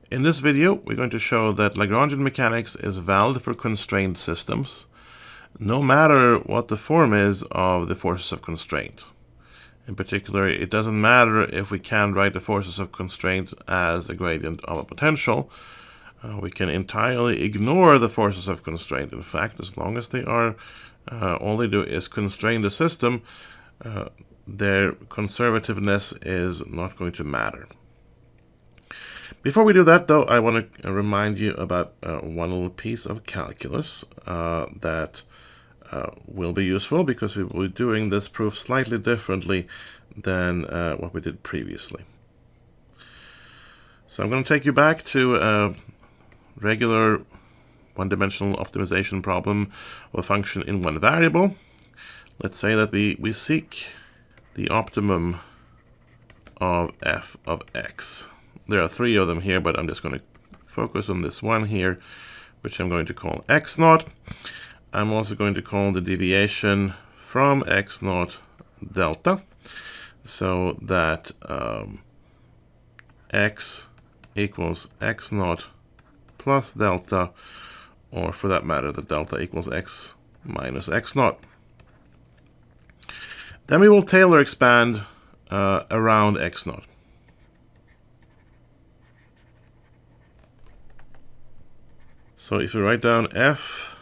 In this video, we're going to show that Lagrangian mechanics is valid for constrained systems, no matter what the form is of the forces of constraint. In particular, it doesn't matter if we can write the forces of constraint as a gradient of a potential. We can entirely ignore the forces of constraint. In fact, as long as they are all they do is constrain the system, their conservativeness is not going to matter. Before we do that, though, I want to remind you about one little piece of calculus that will be useful, because we will be doing this proof slightly differently than what we did previously. So I'm going to take you back to a regular one-dimensional optimization problem of a function in one variable. Let's say that we seek the optimum of f of x. There are three of them here, but I'm just going to focus on this one here, which I'm going to call x naught. I'm also going to call the deviation from x naught delta, so that x equals x naught plus delta, or for that matter, the delta equals x minus x naught. Then we will Taylor expand around x naught. So if we write down f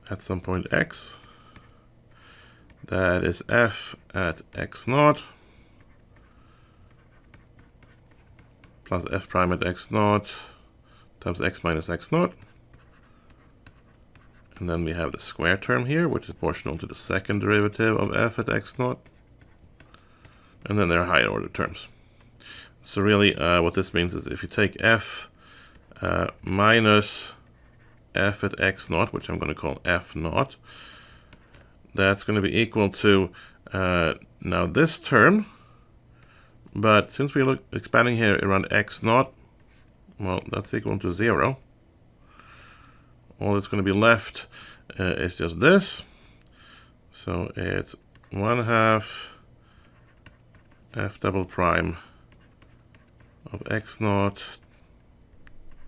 at some point x, that is f at x naught plus f prime at x naught times x minus x naught. And then we have the square term here, which is proportional to the second derivative of f at x naught. And then there are higher order terms. So really what this means is if you take f minus f at x naught, which I'm going to call f naught, that's going to be equal to now this term, but since we look expanding here around x naught, well, that's equal to 0. All that's going to be left is just this. So it's 1/2 f double prime of x naught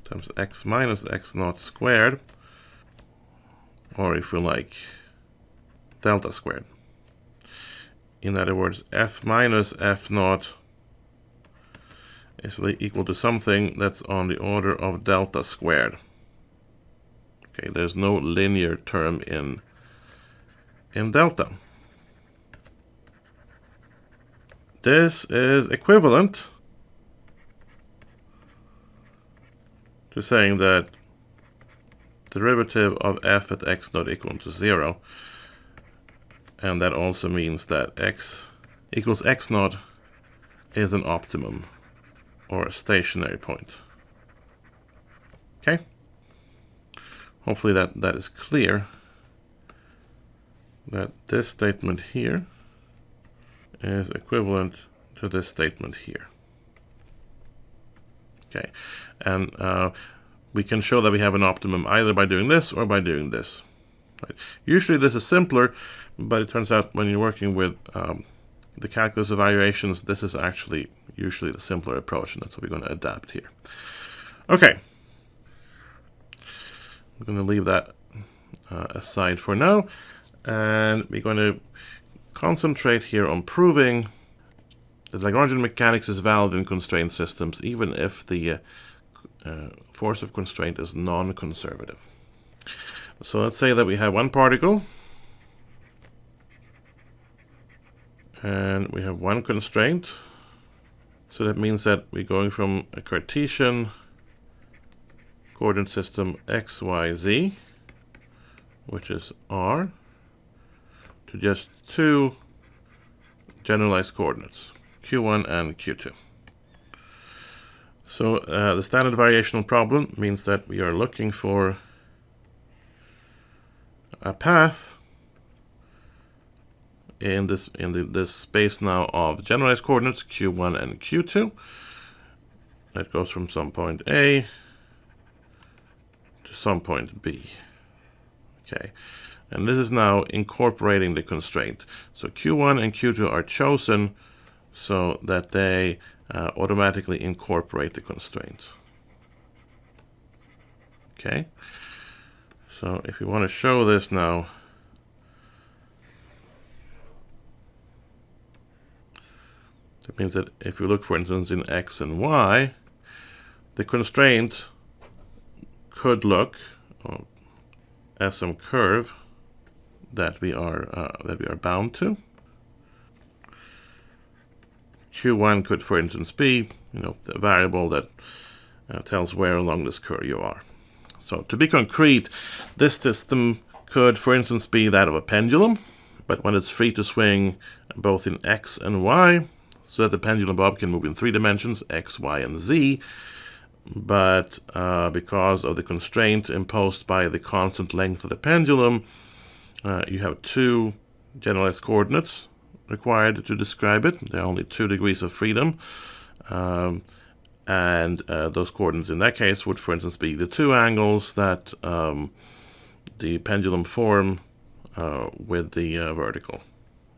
times x minus x naught squared, or if we like, delta squared. In other words, f minus f naught is equal to something that's on the order of delta squared. Okay, there's no linear term in delta. This is equivalent to saying that the derivative of f at x naught equal to 0, and that also means that x equals x naught is an optimum, or a stationary point. Okay? Hopefully that is clear, that this statement here is equivalent to this statement here. Okay, and we can show that we have an optimum either by doing this or by doing this. Right? Usually this is simpler, but it turns out when you're working with the calculus of variations, this is actually usually the simpler approach, and that's what we're going to adapt here. Okay, we're going to leave that aside for now, and we're going to concentrate here on proving that Lagrangian mechanics is valid in constrained systems, even if the force of constraint is non-conservative. So let's say that we have one particle, and we have one constraint. So that means that we're going from a Cartesian coordinate system x, y, z, which is r, to just two generalized coordinates, q1 and q2. So the standard variational problem means that we are looking for a path in this space now of generalized coordinates q1 and q2 that goes from some point A to some point B. Okay, and this is now incorporating the constraint. So q1 and q2 are chosen so that they automatically incorporate the constraint. Okay, so if you want to show this now, that means that if you look, for instance, in x and y, the constraint could look as some curve that we are bound to. Q1 could, for instance, be the variable that tells where along this curve you are. So to be concrete, this system could, for instance, be that of a pendulum, but when it's free to swing both in x and y, so that the pendulum bob can move in 3 dimensions, x, y, and z. But because of the constraint imposed by the constant length of the pendulum, you have 2 generalized coordinates required to describe it. There are only 2 degrees of freedom. And those coordinates in that case would, for instance, be the 2 angles that the pendulum form with the vertical.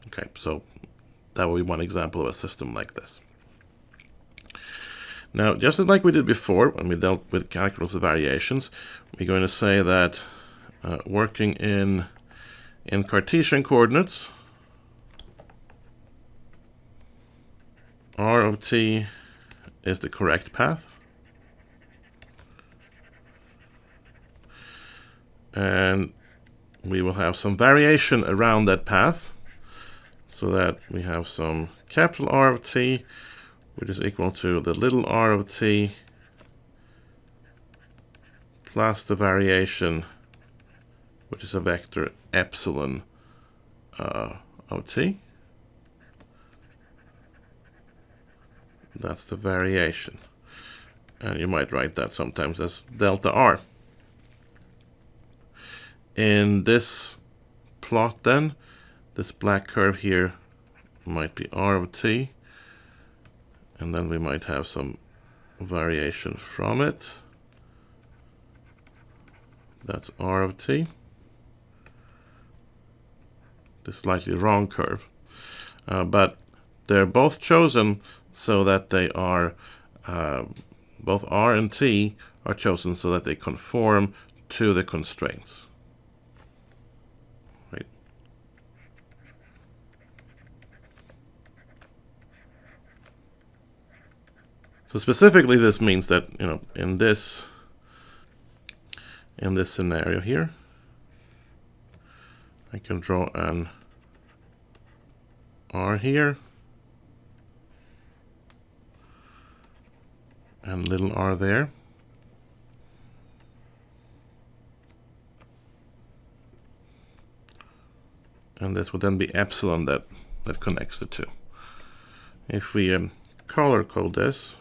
Okay, so that would be one example of a system like this. Now, just like we did before when we dealt with calculus of variations, we're going to say that working in Cartesian coordinates, r of t is the correct path. And we will have some variation around that path, so that we have some capital R of t, which is equal to the little r of t plus the variation, which is a vector epsilon of t. That's the variation. And you might write that sometimes as delta r. In this plot then, this black curve here might be r of t, and then we might have some variation from it. That's r of t. This slightly wrong curve. But they're both chosen so that they are, both r and t are chosen so that they conform to the constraints. Right. So specifically, this means that in this scenario here, I can draw an r here and little r there. And this would then be epsilon that connects the two. If we color code this,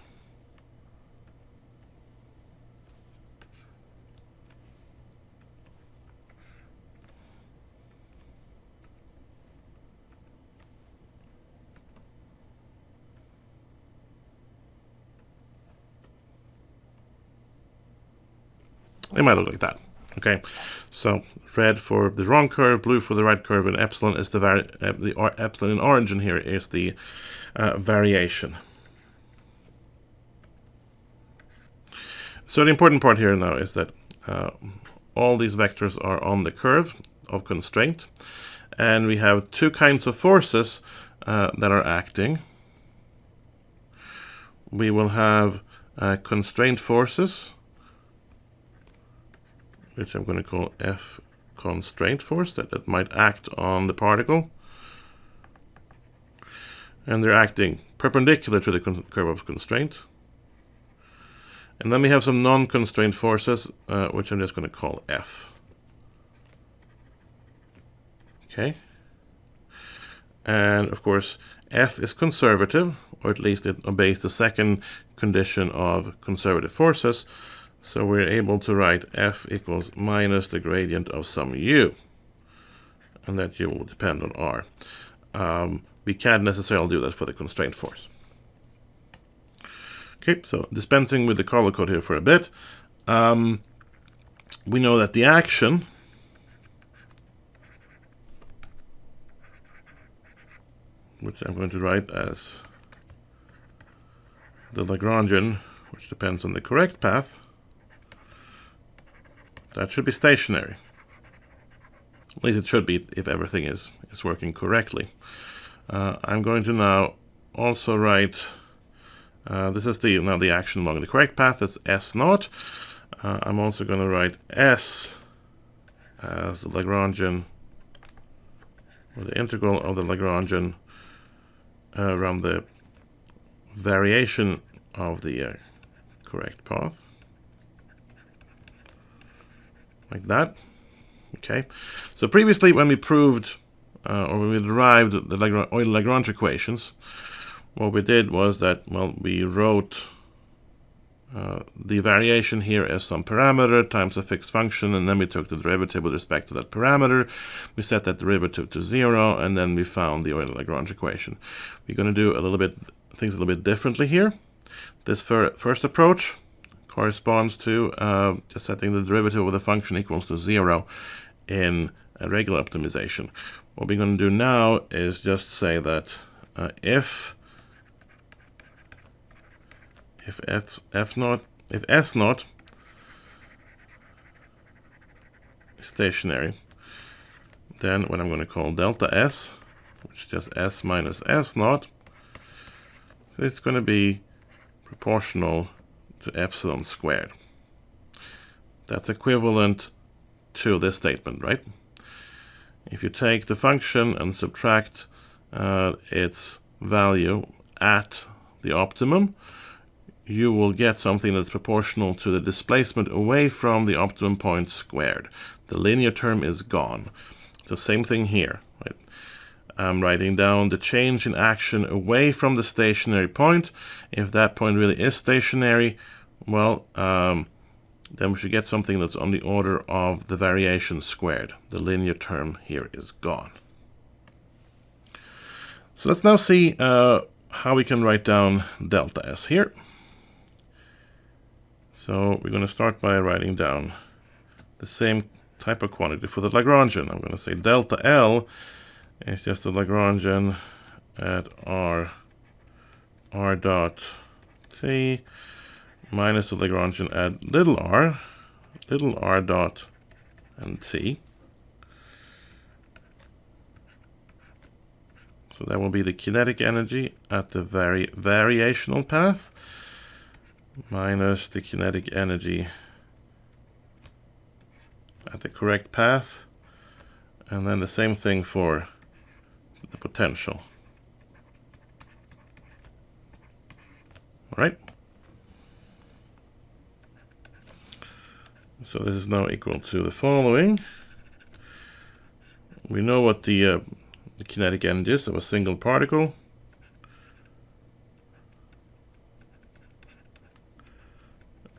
it might look like that. Okay, so red for the wrong curve, blue for the right curve, and epsilon is the epsilon in origin here is the variation. So the important part here now is that all these vectors are on the curve of constraint, and we have 2 kinds of forces that are acting. We will have constraint forces, which I'm going to call F constraint force, that might act on the particle. And they're acting perpendicular to the curve of constraint. And then we have some non-constraint forces, which I'm just going to call F. Okay. And of course, F is conservative, or at least it obeys the second condition of conservative forces. So we're able to write F equals minus the gradient of some u. And that u will depend on r. We can't necessarily do that for the constraint force. Okay, so dispensing with the color code here for a bit. We know that the action which I'm going to write as the Lagrangian, which depends on the correct path, that should be stationary. At least it should be if everything is working correctly. I'm going to now also write, this is now the action along the correct path, that's S naught. I'm also going to write S as the Lagrangian, or the integral of the Lagrangian around the variation of the correct path. Like that. Okay. So previously when we proved, or when we derived the Euler-Lagrange equations, what we did was that, well, we wrote the variation here as some parameter times a fixed function, and then we took the derivative with respect to that parameter. We set that derivative to 0, and then we found the Euler-Lagrange equation. We're going to do things a little bit differently here. This first approach corresponds to just setting the derivative of the function equals to 0 in a regular optimization. What we're going to do now is just say that if S naught is stationary, then what I'm going to call delta S, which is just S minus S naught, it's going to be proportional to epsilon squared. That's equivalent to this statement, right? If you take the function and subtract its value at the optimum, you will get something that's proportional to the displacement away from the optimum point squared. The linear term is gone. It's the same thing here, right? I'm writing down the change in action away from the stationary point. If that point really is stationary, well, then we should get something that's on the order of the variation squared. The linear term here is gone. So let's now see how we can write down delta S here. So we're going to start by writing down the same type of quantity for the Lagrangian. I'm going to say delta L is just the Lagrangian at R dot T minus the Lagrangian at little r dot and T. So that will be the kinetic energy at the variational path minus the kinetic energy at the correct path, and then the same thing for the potential. All right. So this is now equal to the following. We know what the kinetic energy is of a single particle.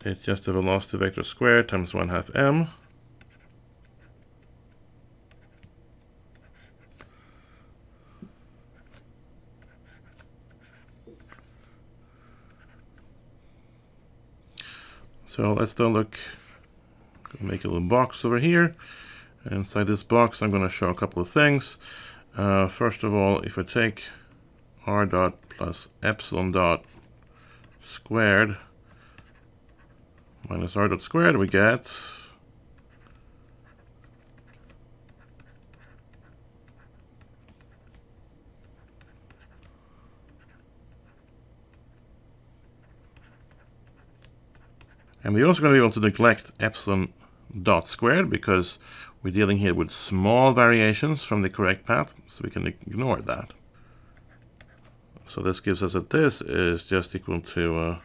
It's just the velocity vector squared times 1/2 m. So let's now look, make a little box over here. And inside this box, I'm going to show a couple of things. First of all, if I take r dot plus epsilon dot squared minus r dot squared, we get and we're also going to be able to neglect epsilon dot squared because we're dealing here with small variations from the correct path, so we can ignore that. So this gives us that this is just equal to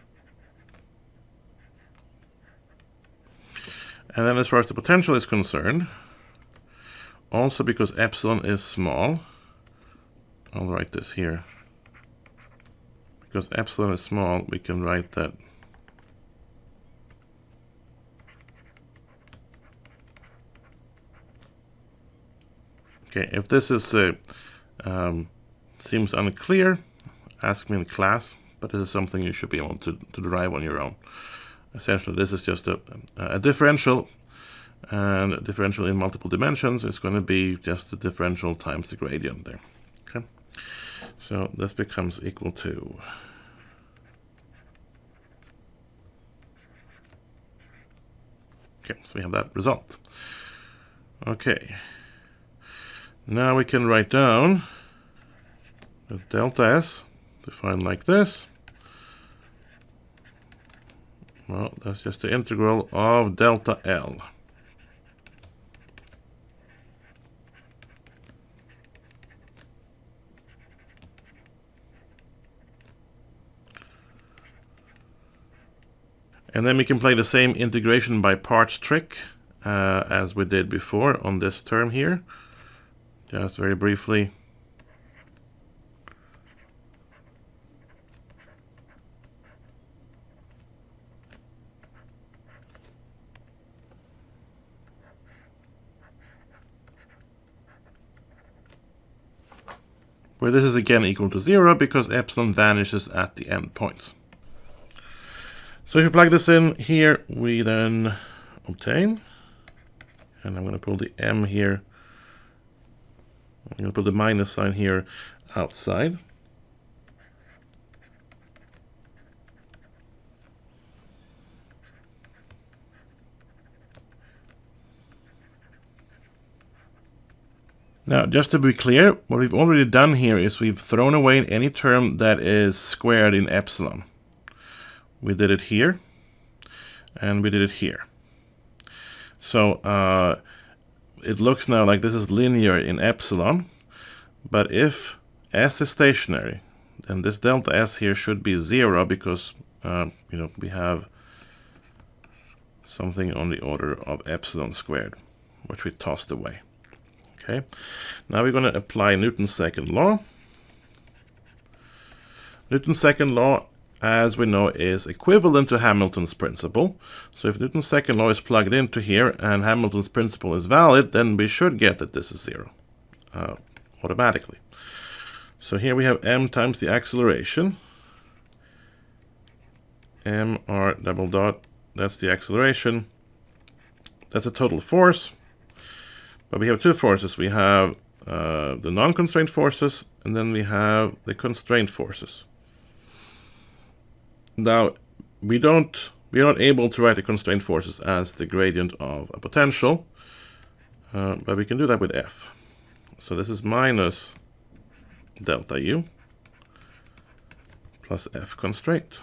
and then as far as the potential is concerned, also because epsilon is small, I'll write this here. Because epsilon is small, we can write that okay, if this is seems unclear, ask me in class, but this is something you should be able to derive on your own. Essentially, this is just a differential, and a differential in multiple dimensions is going to be just the differential times the gradient there. Okay, so this becomes equal to Okay, so we have that result. Okay, now we can write down the delta S defined like this. Well, that's just the integral of delta L. And then we can play the same integration by parts trick as we did before on this term here. Just very briefly. Where this is again equal to 0 because epsilon vanishes at the end points. So if you plug this in here, we then obtain, and I'm going to pull the m here, I'm going to put the minus sign here outside. Now, just to be clear, what we've already done here is we've thrown away any term that is squared in epsilon. We did it here, and we did it here. So it looks now like this is linear in epsilon, but if S is stationary, then this delta S here should be 0 because we have something on the order of epsilon squared, which we tossed away. Okay, now we're going to apply Newton's second law. Newton's second law, as we know, is equivalent to Hamilton's principle. So if Newton's second law is plugged into here and Hamilton's principle is valid, then we should get that this is 0 automatically. So here we have m times the acceleration. mr double dot, that's the acceleration. That's a total force. But we have two forces. We have the non-constrained forces, and then we have the constrained forces. Now, we're not able to write the constrained forces as the gradient of a potential, but we can do that with F. So this is minus delta U plus F constraint.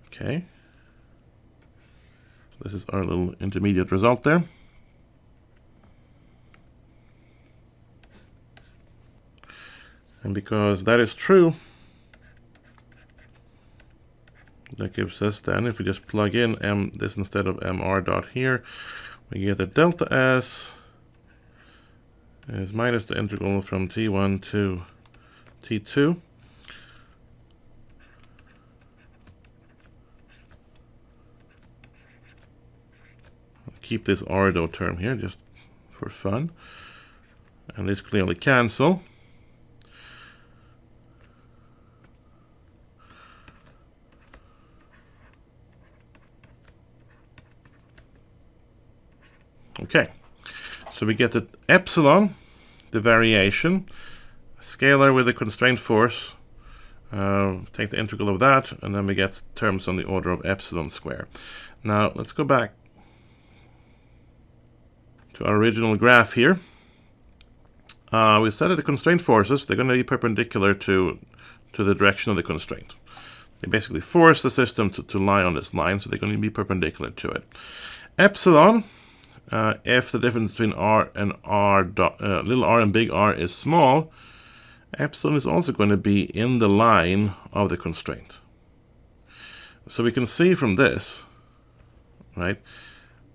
Okay. This is our little intermediate result there. And because that is true, that gives us then, if we just plug in this instead of mr dot here, we get that delta S is minus the integral from t1 to t2. Keep this r dot term here just for fun, and this clearly cancel. Okay, so we get that epsilon, the variation, scalar with a constrained force, take the integral of that, and then we get terms on the order of epsilon square. Now let's go back to our original graph here. We said that the constrained forces, they're going to be perpendicular to the direction of the constraint. They basically force the system to lie on this line, so they're going to be perpendicular to it. Epsilon, if the difference between r and r dot, little r and big R is small, epsilon is also going to be in the line of the constraint. So we can see from this, right,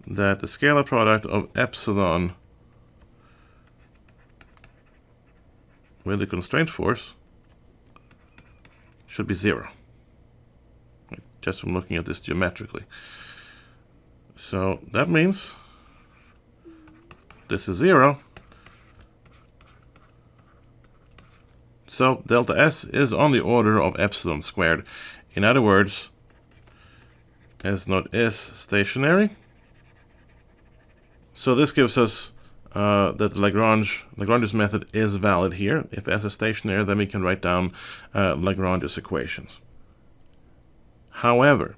that the scalar product of epsilon with the constraint force should be 0, right, just from looking at this geometrically. So that means this is 0. So delta S is on the order of epsilon squared. In other words, S naught is stationary. So this gives us that Lagrange's method is valid here. If S is stationary, then we can write down Lagrange's equations. However,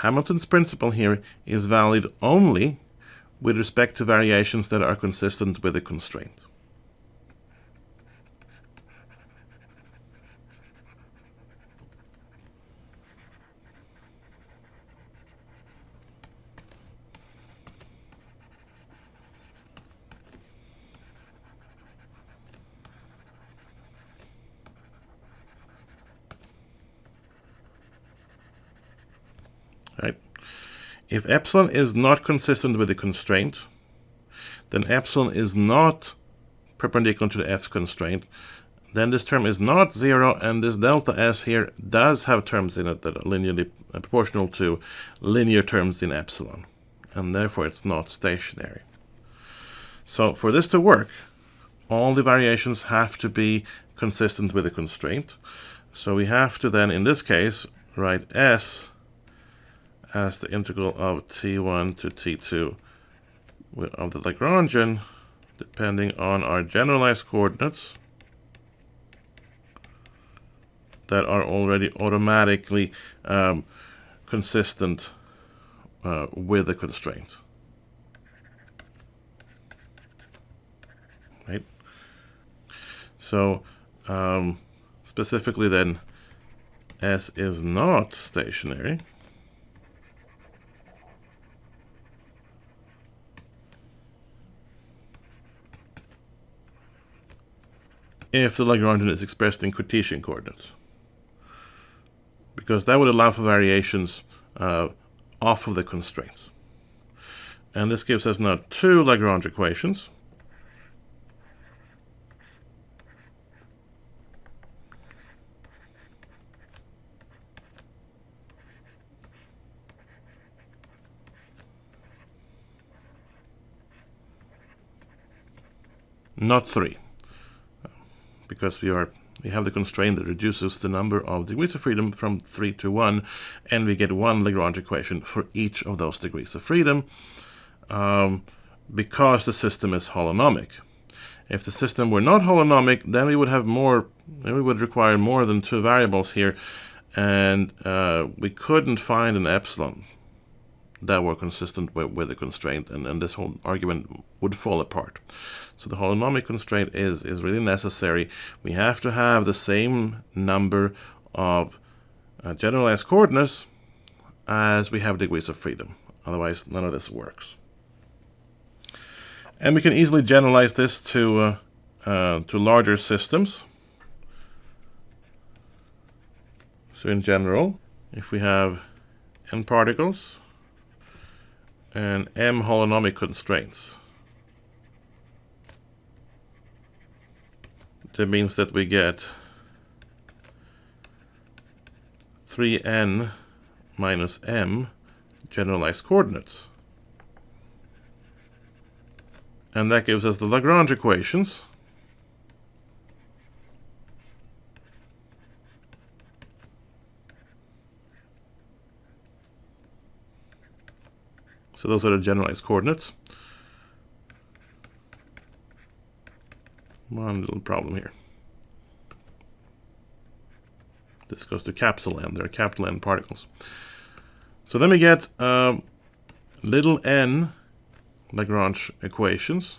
Hamilton's principle here is valid only with respect to variations that are consistent with the constraint. Right? If epsilon is not consistent with the constraint, then epsilon is not perpendicular to the f constraint, then this term is not 0, and this delta s here does have terms in it that are linearly proportional to linear terms in epsilon, and therefore it's not stationary. So for this to work, all the variations have to be consistent with the constraint. So we have to then, in this case, write s as the integral of t1 to t2 of the Lagrangian, depending on our generalized coordinates that are already automatically consistent with the constraint. Right? So specifically then, S is not stationary. If the Lagrangian is expressed in Cartesian coordinates, because that would allow for variations off of the constraints. And this gives us now two Lagrange equations. Not three, because we have the constraint that reduces the number of degrees of freedom from 3 to 1, and we get one Lagrange equation for each of those degrees of freedom, because the system is holonomic. If the system were not holonomic, then we would have more, then we would require more than two variables here, and we couldn't find an epsilon that were consistent with the constraint, and this whole argument would fall apart. So the holonomic constraint is really necessary. We have to have the same number of generalized coordinates as we have degrees of freedom. Otherwise, none of this works. And we can easily generalize this to larger systems. So in general, if we have n particles and m holonomic constraints, that means that we get 3n minus m generalized coordinates. And that gives us the Lagrange equations. So those are the generalized coordinates. One little problem here. This goes to capital N. There are capital N particles. So then we get little n Lagrange equations.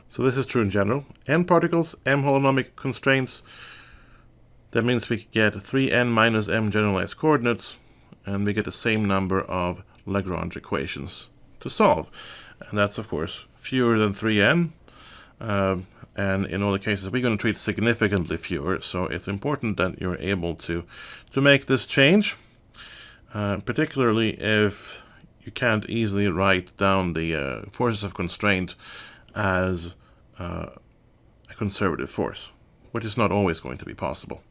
So this is true in general. N particles, m holonomic constraints. That means we get 3n minus m generalized coordinates, and we get the same number of Lagrange equations to solve. And that's, of course, fewer than 3n. And in all the cases, we're going to treat significantly fewer. So it's important that you're able to make this change, particularly if you can't easily write down the forces of constraint as a conservative force, which is not always going to be possible.